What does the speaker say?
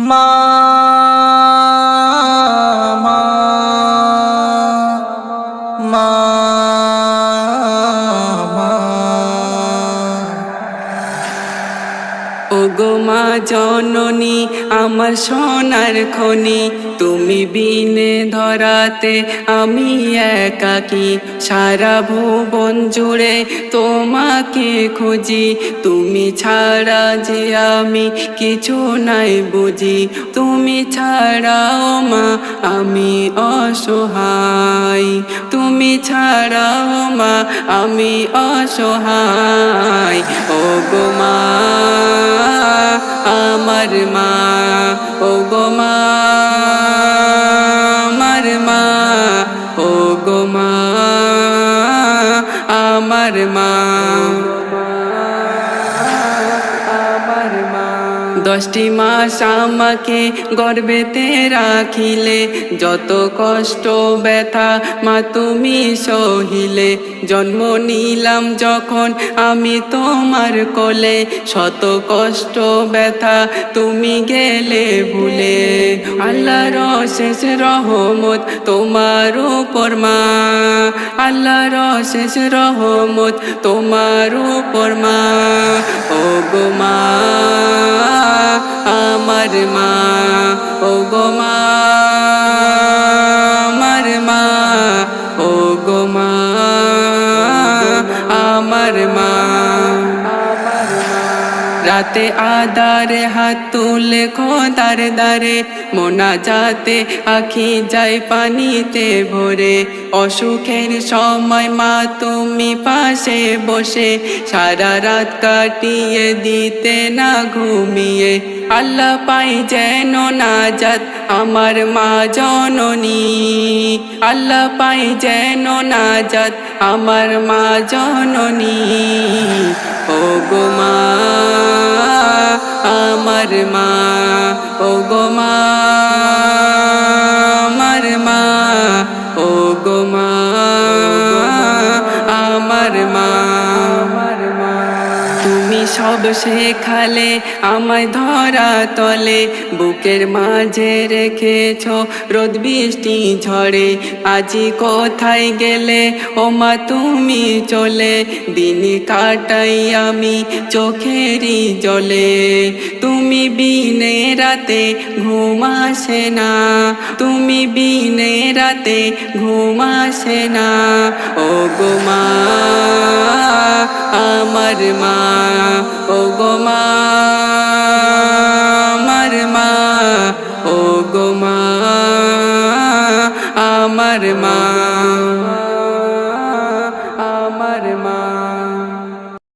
মা মা মা ওগো মা জননী আমার সোনার খনি, তুমি বিনে ধরাতে আমি একাকী। সারা ভুবন জুড়ে তোমাকে খুঁজি, তুমি ছাড়া যে আমি কিছু নাই বুঝি। তুমি ছাড়াও মা আমি অসহায়, তুমি ছাড়াও মা আমি অসহায়। ওগো মা আমার মা, ওগো মা আমার মা, ওগো মা আমার মা, আমার মা। 10টি মাস আমাকে গর্ভেতে রাখিলে, যত কষ্ট ব্যথা মা তুমি সহিলে। জন্ম নিলাম যখন আমি তোমার কোলে, শত কষ্ট ব্যথা তুমি গেলে ভুলে। আল্লাহর অশেষ রহমত তোমার উপর মা, আল্লাহর অশেষ রহমত তোমার উপর মা। ওগো মা আমার মা, ওগো মা আমার মা, ওগো মা আমার মা। রাতে আধারে হাত তুলে খোদার দ্বারে, মোনাজাতে আঁখি যায় পানিতে ভরে। অসুখের সময় মা তুমি পাশে বসে, সারা রাত কাটিয়ে দিতে না ঘুমিয়ে। আল্লাহ পাই যেন নাজাত আমার মা জননী, আল্লাহ পাই যেন নাজাত আমার মা জননী। ওগো মা আমার মা, ওগো মা আমার মা, ওগো মা আমার মা। তুমি সব শেখালে আমায় ধরা তলে, বুকের মাঝে রেখেছ রোদ বৃষ্টি ঝড়ে। আজি কোথায় গেলে ও মা তুমি চলে, দিন কাটাই আমি চোখেরই জলে। তুমি বিনে রাতে ঘুম আসে না, তুমি বিনে রাতে ঘুম আসে না। ওগো মা আমার মা, ওগো মা আমার মা, ওগো মা আমার মা, আমার মা।